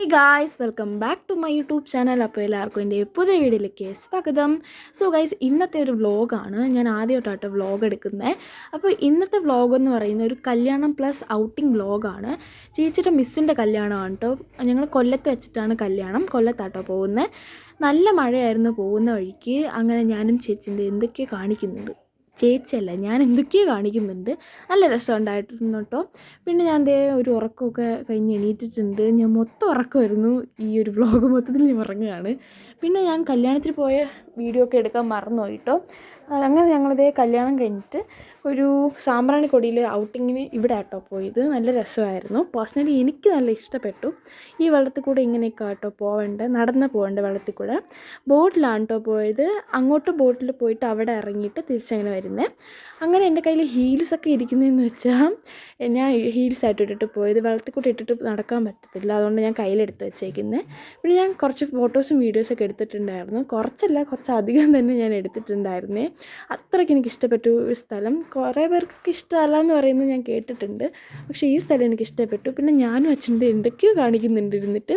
Hey guys, welcome back to my YouTube channel. അപ്പോൾ എല്ലാവർക്കും എൻ്റെ പുതിയ വീഡിയോയിലേക്ക് സ്വാഗതം. സോ ഗൈസ്, ഇന്നത്തെ ഒരു വ്ളോഗാണ്. ഞാൻ ആദ്യമായിട്ടാണ് വ്ളോഗ് എടുക്കുന്നത്. അപ്പോൾ ഇന്നത്തെ വ്ളോഗ് എന്ന് പറയുന്ന ഒരു കല്യാണം പ്ലസ് ഔട്ടിംഗ് വ്ളോഗാണ്. ചേച്ചിയുടെ മിസ്സിൻ്റെ കല്യാണമാണ് കേട്ടോ. ഞങ്ങൾ കൊല്ലത്ത് വെച്ചിട്ടാണ് കല്യാണം. കൊല്ലത്താട്ടോ പോകുന്നത്. നല്ല മഴയായിരുന്നു പോകുന്ന വഴിക്ക്. അങ്ങനെ ഞാനും ചേച്ചിൻ്റെ എന്തൊക്കെയോ കാണിക്കുന്നുണ്ട്. ചേച്ചിയല്ല, ഞാൻ എന്തൊക്കെയോ കാണിക്കുന്നുണ്ട്. നല്ല രസമുണ്ടായിരുന്നു കേട്ടോ. പിന്നെ ഞാൻ ഒരു ഉറക്കമൊക്കെ കഴിഞ്ഞ് എണീറ്റിട്ടുണ്ട്. ഞാൻ മൊത്തം ഉറക്കമായിരുന്നു. ഈ ഒരു വ്ളോഗ് മൊത്തത്തിൽ ഞാൻ ഉറങ്ങുകയാണ്. പിന്നെ ഞാൻ കല്യാണത്തിൽ പോയ വീഡിയോ ഒക്കെ എടുക്കാൻ മറന്നുപോയി കേട്ടോ. അങ്ങനെ ഞങ്ങളിതേ കല്യാണം കഴിഞ്ഞിട്ട് ഒരു സാമ്പ്രാണിക്കൊടിയിൽ ഔട്ടിങ്ങിന് ഇവിടെ ആട്ടോ പോയത്. നല്ല രസമായിരുന്നു. പേഴ്സണലി എനിക്ക് നല്ല ഇഷ്ടപ്പെട്ടു. ഈ വെള്ളത്തിൽ കൂടെ ഇങ്ങനെയൊക്കെ ആട്ടോ നടന്ന് പോകേണ്ട വെള്ളത്തിൽ കൂടെ. ബോട്ടിലാണ് കേട്ടോ പോയത്. അങ്ങോട്ട് ബോട്ടിൽ പോയിട്ട് അവിടെ ഇറങ്ങിയിട്ട് തിരിച്ചങ്ങനെ വരുന്നത്. അങ്ങനെ എൻ്റെ കയ്യിൽ ഹീൽസൊക്കെ ഇരിക്കുന്നതെന്ന് വെച്ചാൽ ഞാൻ ഹീൽസായിട്ട് ഇട്ടിട്ട് പോയത്. വെള്ളത്തിൽ കൂടെ ഇട്ടിട്ട് നടക്കാൻ പറ്റത്തില്ല. അതുകൊണ്ട് ഞാൻ കയ്യിലെടുത്ത് വെച്ചേക്കുന്നത്. പിന്നെ ഞാൻ കുറച്ച് ഫോട്ടോസും വീഡിയോസൊക്കെ എടുത്തിട്ടുണ്ടായിരുന്നു. കുറച്ച് അധികം തന്നെ ഞാൻ എടുത്തിട്ടുണ്ടായിരുന്നേ. അത്രയ്ക്ക് എനിക്ക് ഇഷ്ടപ്പെട്ടു ഈ സ്ഥലം. കുറേ പേർക്ക് ഇഷ്ടമല്ല എന്ന് പറയുന്നത് ഞാൻ കേട്ടിട്ടുണ്ട്. പക്ഷേ ഈ സ്ഥലം എനിക്ക് ഇഷ്ടപ്പെട്ടു. പിന്നെ ഞാനും അച്ഛൻ്റെ എന്തൊക്കെയോ കാണിക്കുന്നുണ്ട് ഇരുന്നിട്ട്.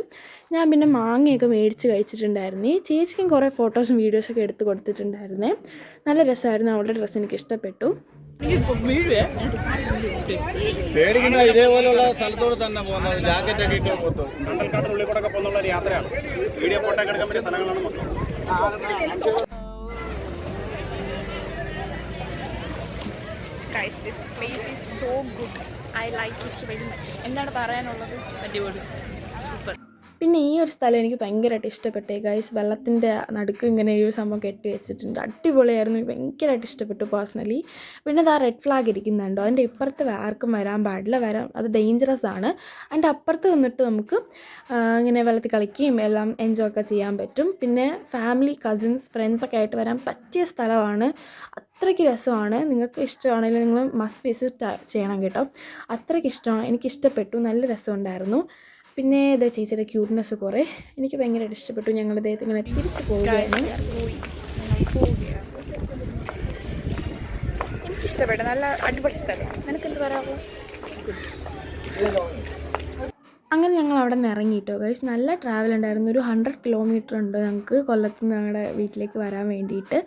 ഞാൻ പിന്നെ മാങ്ങയൊക്കെ മേടിച്ച് കഴിച്ചിട്ടുണ്ടായിരുന്നേ. ചേച്ചിക്കും കുറേ ഫോട്ടോസും വീഡിയോസൊക്കെ എടുത്ത് കൊടുത്തിട്ടുണ്ടായിരുന്നേ. നല്ല രസമായിരുന്നു. അവളുടെ ഡ്രസ്സ് എനിക്ക് ഇഷ്ടപ്പെട്ടു. പേടിക്കുന്ന ഇതേപോലെയുള്ള സ്ഥലത്തോട് തന്നെ പോകുന്നത്. ജാക്കറ്റൊക്കെ ഇട്ട് പോകും. കണ്ടൽക്കാട്ടിനുള്ളിൽ കൂടെ പോകുന്നുള്ള ഒരു യാത്രയാണ്. വീഡിയോ ഫോട്ടോ ഒക്കെ എടുക്കാൻ പറ്റിയ സ്ഥലങ്ങളാണ് മൊത്തം. Guys, this place is so good. I like it very much. എന്താണ് പറയാനുള്ളത്? അടിപൊളി, സൂപ്പർ. പിന്നെ ഈ ഒരു സ്ഥലം എനിക്ക് ഭയങ്കരമായിട്ട് ഇഷ്ടപ്പെട്ടേ ഗൈസ്. വെള്ളത്തിൻ്റെ നടുക്ക് ഇങ്ങനെ ഈ ഒരു സംഭവം കെട്ടി വെച്ചിട്ടുണ്ട്. അടിപൊളിയായിരുന്നു. ഭയങ്കരമായിട്ട് ഇഷ്ടപ്പെട്ടു പേഴ്സണലി. പിന്നെ അത് ആ റെഡ് ഫ്ലാഗ് ഇരിക്കുന്നുണ്ടോ, അതിൻ്റെ ഇപ്പുറത്ത് ആർക്കും വരാൻ പാടില്ല. അത് ഡേഞ്ചറസ് ആണ്. അതിൻ്റെ അപ്പുറത്ത് വന്നിട്ട് നമുക്ക് ഇങ്ങനെ വെള്ളത്തിൽ കളിക്കുകയും എല്ലാം എൻജോയ് ഒക്കെ ചെയ്യാൻ പറ്റും. പിന്നെ ഫാമിലി, കസിൻസ്, ഫ്രണ്ട്സൊക്കെ ആയിട്ട് വരാൻ പറ്റിയ സ്ഥലമാണ്. അത്രയ്ക്ക് രസമാണ്. നിങ്ങൾക്ക് ഇഷ്ടമാണെങ്കിൽ നിങ്ങൾ മസ്റ്റ് വിസിറ്റ് ചെയ്യണം കേട്ടോ. അത്രയ്ക്ക് ഇഷ്ടമാണ്. എനിക്കിഷ്ടപ്പെട്ടു. നല്ല രസമുണ്ടായിരുന്നു. പിന്നെ ഇതേ ചേച്ചിയുടെ ക്യൂട്ട്നെസ് കുറേ എനിക്ക് ഭയങ്കരമായിട്ട് ഇഷ്ടപ്പെട്ടു. ഞങ്ങൾ ഇദ്ദേഹത്തെ ഇങ്ങനെ തിരിച്ച് പോവുകയാണ്. എനിക്കിഷ്ടപ്പെട്ടു. നല്ല അടിപൊളി സ്ഥലം. നിനക്കെന്ത് പറയാമോ? അങ്ങനെ ഞങ്ങൾ അവിടെ നിന്ന് ഇറങ്ങിയിട്ടോ ഗൈസ്. നല്ല ട്രാവൽ ഉണ്ടായിരുന്നു. ഒരു 100 കിലോമീറ്റർ ഉണ്ട് ഞങ്ങൾക്ക് കൊല്ലത്ത് നിന്ന് ഞങ്ങളുടെ വീട്ടിലേക്ക് വരാൻ വേണ്ടിയിട്ട്.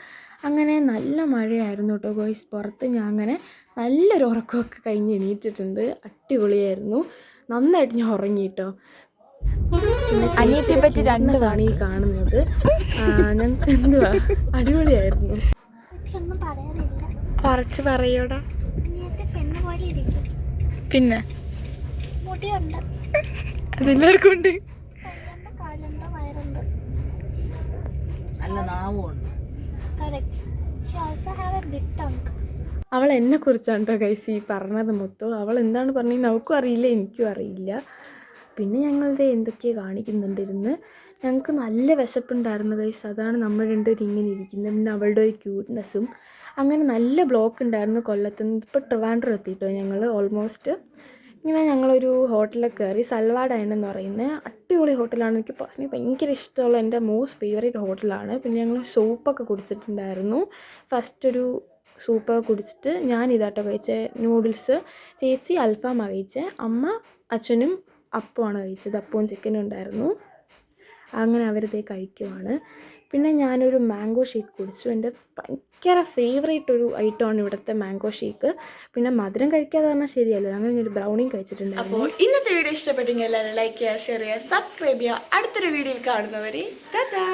അങ്ങനെ നല്ല മഴയായിരുന്നു കേട്ടോ ഗൈസ്. പുറത്ത് ഞാൻ അങ്ങനെ നല്ലൊരു ഉറക്കമൊക്കെ കഴിഞ്ഞ് എണീറ്റിട്ടുണ്ട്. അടിപൊളിയായിരുന്നു. നന്നായിട്ട് ഞാൻ ഉറങ്ങിയിട്ടോ. അനിയത്തിയെ പറ്റി രണ്ടാണ് ഈ കാണുന്നത്. ഞങ്ങൾക്ക് എന്തുവാ അടിപൊളിയായിരുന്നു. പറച്ച് പറയൂടാ. പിന്നെ അതെല്ലാവർക്കും ഉണ്ട്. അവൾ എന്നെക്കുറിച്ചാണ് കേട്ടോ ഗൈസ് ഈ പറഞ്ഞത് മൊത്തം. അവൾ എന്താണ് പറഞ്ഞത് അവൾക്കും അറിയില്ല, എനിക്കും അറിയില്ല. പിന്നെ ഞങ്ങളുടെ എന്തൊക്കെയോ കാണിക്കുന്നുണ്ടിരുന്ന്. ഞങ്ങൾക്ക് നല്ല വിശപ്പുണ്ടായിരുന്നു ഗൈസ്. അതാണ് നമ്മൾ രണ്ടുപേരും ഇങ്ങനെ ഇരിക്കുന്നത്. പിന്നെ അവളുടെ ഒരു ക്യൂട്ട്നെസ്സും. അങ്ങനെ നല്ല ബ്ലോക്ക് ഉണ്ടായിരുന്നു കൊല്ലത്തുനിന്ന്. ഇപ്പോൾ ട്രിവാൻഡ്രം എത്തിയിട്ടോ ഞങ്ങൾ ഓൾമോസ്റ്റ്. ഇങ്ങനെ ഞങ്ങളൊരു ഹോട്ടലിൽ കയറി. സൽവാഡൈൻ എന്ന് പറയുന്നത് അടിപൊളി ഹോട്ടലാണ്. എനിക്ക് പേഴ്സണലി ഭയങ്കര ഇഷ്ടമുള്ള എൻ്റെ മോസ്റ്റ് ഫേവറേറ്റ് ഹോട്ടലാണ്. പിന്നെ ഞങ്ങൾ സൂപ്പൊക്കെ കുടിച്ചിട്ടുണ്ടായിരുന്നു. ഫസ്റ്റ് ഒരു സൂപ്പൊക്കെ കുടിച്ചിട്ട് ഞാൻ ഇതാട്ടോ കഴിച്ചത്. നൂഡിൽസ്. ചേച്ചി അൽഫാമാണ് കഴിച്ചത്. അമ്മ അച്ഛനും അപ്പമാണ് കഴിച്ചത്. അപ്പവും ചിക്കനും ഉണ്ടായിരുന്നു. അങ്ങനെ അവരിതേ കഴിക്കുവാണ്. പിന്നെ ഞാനൊരു മാംഗോ ഷേക്ക് കുടിച്ചു. എൻ്റെ ഭയങ്കര ഫേവറേറ്റ് ഒരു ഐറ്റമാണ് ഇവിടുത്തെ മാംഗോ ഷേക്ക്. പിന്നെ മധുരം കഴിക്കാതെ പറഞ്ഞാൽ ശരിയല്ലോ. അങ്ങനെ ഒരു ബ്രൗണിയും കഴിച്ചിട്ടുണ്ട്. അപ്പോൾ ഇന്നത്തെ വീഡിയോ ഇഷ്ടപ്പെട്ടെങ്കിൽ എല്ലാവരും ലൈക്ക് ചെയ്യുക, ഷെയർ ചെയ്യുക, സബ്സ്ക്രൈബ് ചെയ്യുക. അടുത്തൊരു വീഡിയോയിൽ കാണുന്നവരെ ടാറ്റാ.